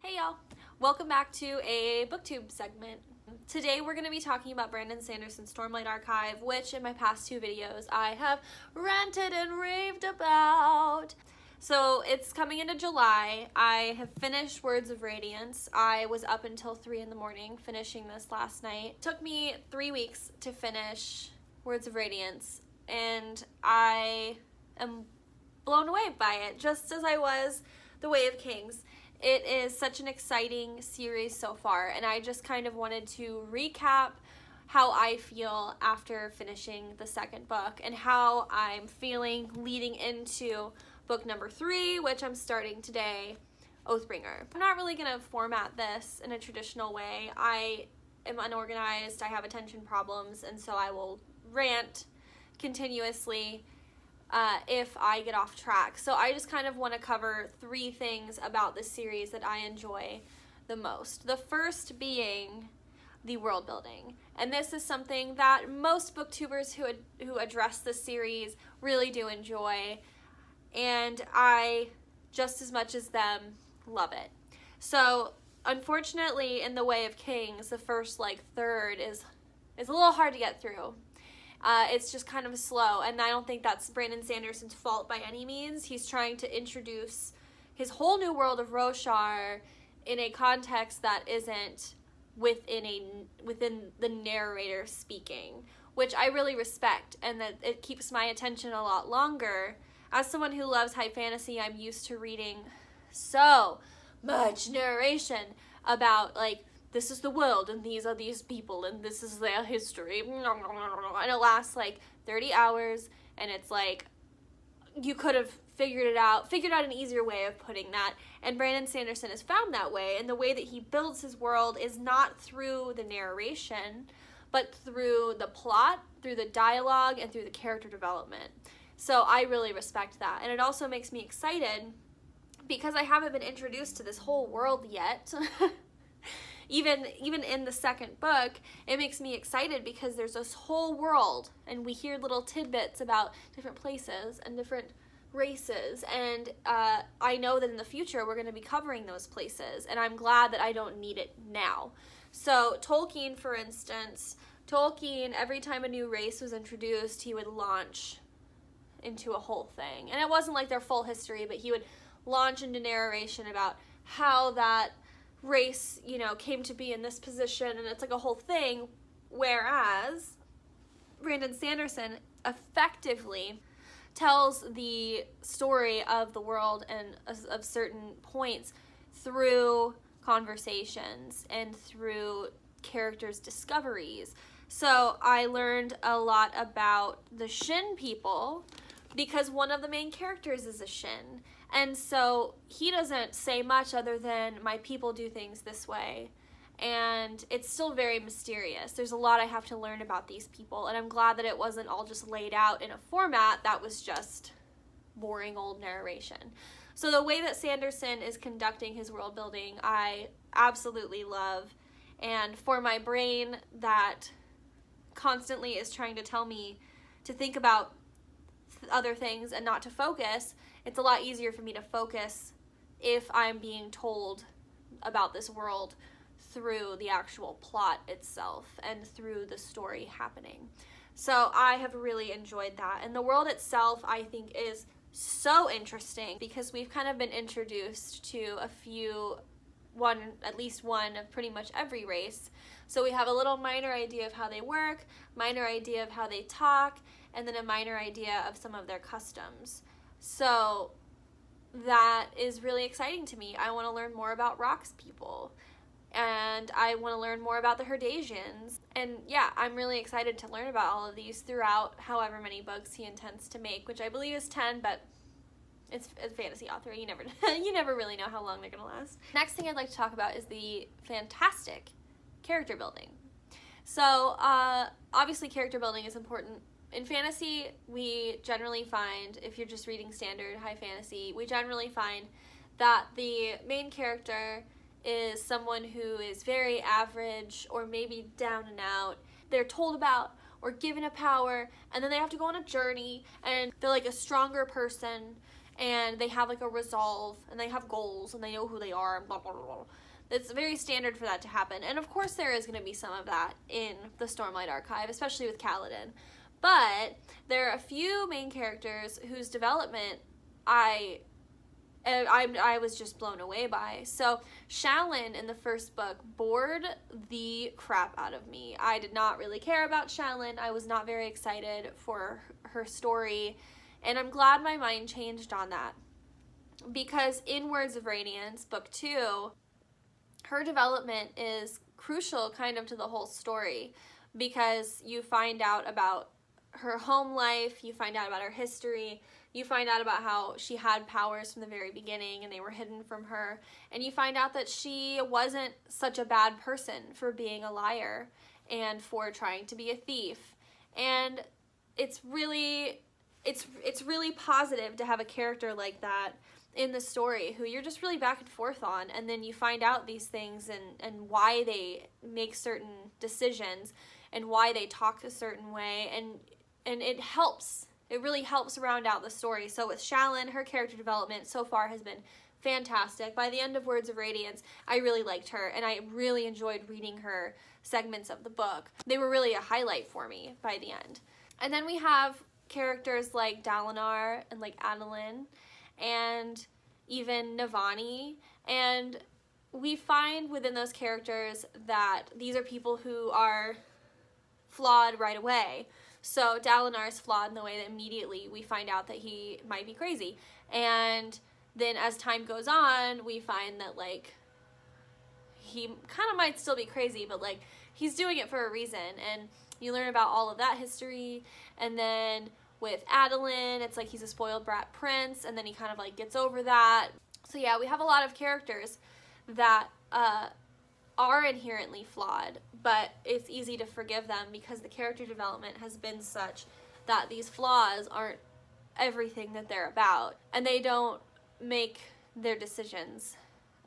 Hey y'all, welcome back to a booktube segment. Today we're going to be talking about Brandon Sanderson's Stormlight archive, which in my past two videos I have ranted and raved about. So it's coming into July. I have finished Words of Radiance. I was up until 3 in the morning finishing this last night. It took me 3 weeks to finish Words of Radiance, and I am blown away by it, just as I was The Way of Kings. It is such an exciting series so far, and I just kind of wanted to recap how I feel after finishing the second book and how I'm feeling leading into book number 3, which I'm starting today, Oathbringer. I'm not really going to format this in a traditional way. I am unorganized, I have attention problems, and so I will rant continuously if I get off track. So I just kind of want to cover 3 things about this series that I enjoy the most. The first being the world building. And this is something that most booktubers who address this series really do enjoy. And I, just as much as them, love it. So unfortunately, in The Way of Kings, the first third is a little hard to get through. It's just kind of slow, and I don't think that's Brandon Sanderson's fault by any means. He's trying to introduce his whole new world of Roshar in a context that isn't within the narrator speaking, which I really respect, and that it keeps my attention a lot longer. As someone who loves high fantasy, I'm used to reading so much narration about, this is the world, and these are these people, and this is their history, and it lasts 30 hours, and it's you could have figured out an easier way of putting that, and Brandon Sanderson has found that way, and the way that he builds his world is not through the narration, but through the plot, through the dialogue, and through the character development. So I really respect that, and it also makes me excited, because I haven't been introduced to this whole world yet. Even in the second book, it makes me excited because there's this whole world, and we hear little tidbits about different places and different races, and I know that in the future we're going to be covering those places, and I'm glad that I don't need it now. So Tolkien, for instance, every time a new race was introduced, he would launch into a whole thing, and it wasn't their full history, but he would launch into narration about how that race, came to be in this position, and it's a whole thing, whereas Brandon Sanderson effectively tells the story of the world and of certain points through conversations and through characters' discoveries. So I learned a lot about the Shin people because one of the main characters is a Shin. And so he doesn't say much other than, my people do things this way. And it's still very mysterious. There's a lot I have to learn about these people, and I'm glad that it wasn't all just laid out in a format that was just boring old narration. So the way that Sanderson is conducting his world building, I absolutely love. And for my brain that constantly is trying to tell me to think about other things and not to focus, it's a lot easier for me to focus if I'm being told about this world through the actual plot itself and through the story happening. So I have really enjoyed that. And the world itself, I think, is so interesting because we've kind of been introduced to at least one of pretty much every race. So we have a little minor idea of how they work, minor idea of how they talk, and then a minor idea of some of their customs. So that is really exciting to me. I want to learn more about Rock's people, and I want to learn more about the Herdasians. And yeah, I'm really excited to learn about all of these throughout however many books he intends to make, which I believe is 10, but it's a fantasy author. You never really know how long they're going to last. Next thing I'd like to talk about is the fantastic character building. So obviously character building is important. In fantasy, we generally find, if you're just reading standard high fantasy, we generally find that the main character is someone who is very average or maybe down and out. They're told about or given a power, and then they have to go on a journey, and they're a stronger person, and they have like a resolve, and they have goals, and they know who they are, and blah, blah, blah, blah. It's very standard for that to happen. And of course there is going to be some of that in the Stormlight Archive, especially with Kaladin. But there are a few main characters whose development I was just blown away by. So Shalyn in the first book bored the crap out of me. I did not really care about Shalyn. I was not very excited for her story, and I'm glad my mind changed on that, because in Words of Radiance, book 2, her development is crucial kind of to the whole story, because you find out about her home life, you find out about her history, you find out about how she had powers from the very beginning and they were hidden from her, and you find out that she wasn't such a bad person for being a liar and for trying to be a thief. And it's really positive to have a character like that in the story who you're just really back and forth on, and then you find out these things and why they make certain decisions and why they talk a certain way, and it helps. It really helps round out the story. So with Shalyn, her character development so far has been fantastic. By the end of Words of Radiance, I really liked her, and I really enjoyed reading her segments of the book. They were really a highlight for me by the end. And then we have characters like Dalinar and like Adolin and even Navani, and we find within those characters that these are people who are flawed right away. So Dalinar is flawed in the way that immediately we find out that he might be crazy, and then as time goes on, we find that like he kind of might still be crazy, but like he's doing it for a reason, and you learn about all of that history. And then with Adolin, it's like he's a spoiled brat prince, and then he kind of like gets over that. So yeah, we have a lot of characters that are inherently flawed, but it's easy to forgive them because the character development has been such that these flaws aren't everything that they're about, and they don't make their decisions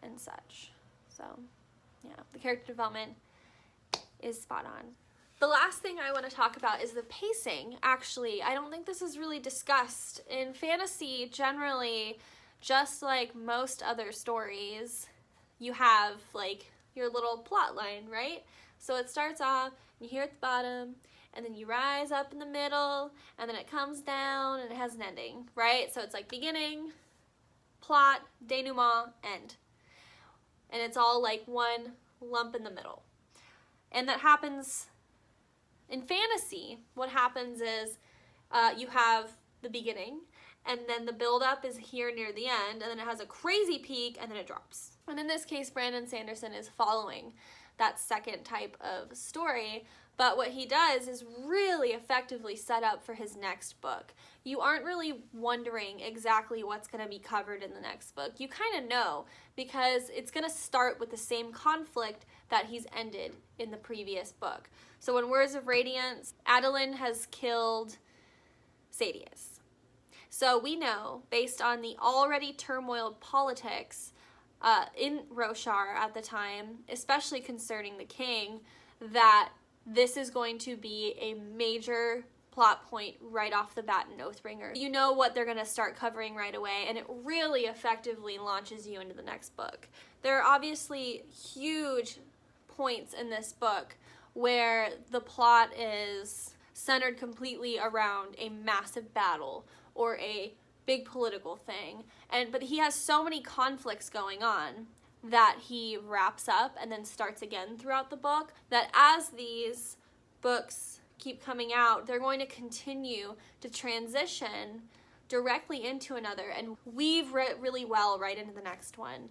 and such. So yeah, the character development is spot on. The last thing I want to talk about is the pacing. Actually, I don't think this is really discussed. In fantasy, generally, just like most other stories, you have like your little plot line, right? So it starts off, you hear at the bottom, and then you rise up in the middle, and then it comes down, and it has an ending, right? So it's like beginning, plot, denouement, end. And it's all like one lump in the middle. And that happens in fantasy. What happens is you have the beginning, and then the build-up is here near the end, and then it has a crazy peak, and then it drops. And in this case, Brandon Sanderson is following that second type of story, but what he does is really effectively set up for his next book. You aren't really wondering exactly what's going to be covered in the next book. You kind of know, because it's going to start with the same conflict that he's ended in the previous book. So in Words of Radiance, Adolin has killed Sadeas. So we know, based on the already turmoiled politics in Roshar at the time, especially concerning the king, that this is going to be a major plot point right off the bat in Oathbringer. You know what they're going to start covering right away, and it really effectively launches you into the next book. There are obviously huge points in this book where the plot is centered completely around a massive battle or a big political thing, but he has so many conflicts going on that he wraps up and then starts again throughout the book, that as these books keep coming out, they're going to continue to transition directly into another and weave really well right into the next one.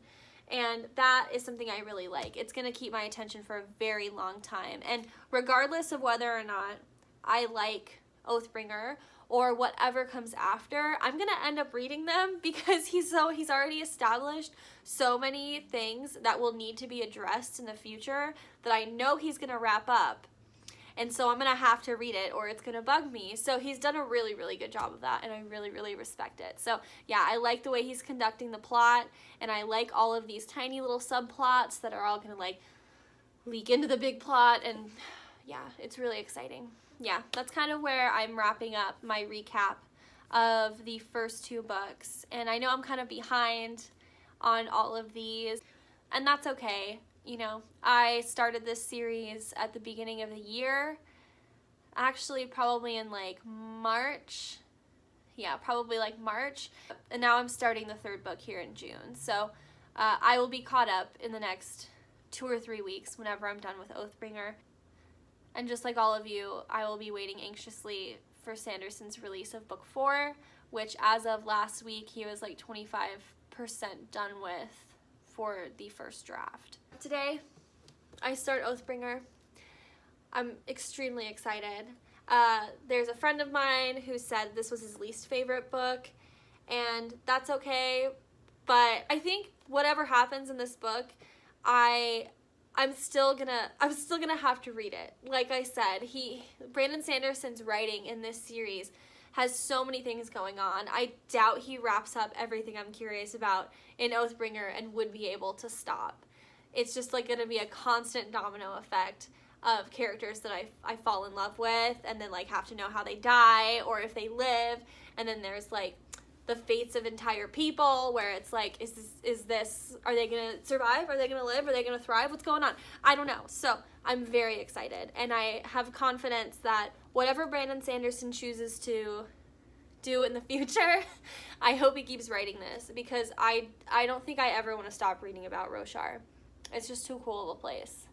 And that is something I really like. It's going to keep my attention for a very long time. And regardless of whether or not I like Oathbringer or whatever comes after, I'm going to end up reading them because he's already established so many things that will need to be addressed in the future that I know he's going to wrap up. And so I'm going to have to read it or it's going to bug me. So he's done a really, really good job of that, and I really, really respect it. So yeah, I like the way he's conducting the plot, and I like all of these tiny little subplots that are all going to like leak into the big plot, and yeah, it's really exciting. Yeah, that's kind of where I'm wrapping up my recap of the first 2 books, and I know I'm kind of behind on all of these, and that's okay. You know, I started this series at the beginning of the year, actually probably in like March. Yeah, probably like March, and now I'm starting the 3rd book here in June, so I will be caught up in the next 2 or 3 weeks whenever I'm done with Oathbringer. And just like all of you, I will be waiting anxiously for Sanderson's release of book 4, which as of last week, he was like 25% done with for the first draft. Today, I start Oathbringer. I'm extremely excited. There's a friend of mine who said this was his least favorite book, and that's okay, but I think whatever happens in this book, I'm still gonna have to read it. Like I said, Brandon Sanderson's writing in this series has so many things going on. I doubt he wraps up everything I'm curious about in Oathbringer and would be able to stop. It's just like gonna be a constant domino effect of characters that I fall in love with, and then like have to know how they die or if they live, and then there's like the fates of entire people where it's like, is this, are they gonna survive? Are they gonna live? Are they gonna thrive? What's going on? I don't know. So I'm very excited, and I have confidence that whatever Brandon Sanderson chooses to do in the future, I hope he keeps writing this, because I don't think I ever want to stop reading about Roshar. It's just too cool of a place.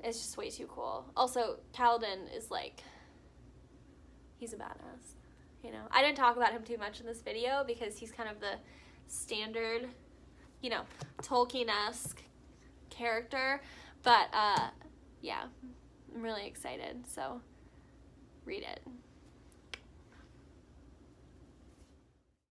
It's just way too cool. Also, Kaladin is like, he's a badass. You know, I didn't talk about him too much in this video because he's kind of the standard, you know, Tolkien-esque character, but yeah, I'm really excited, so read it.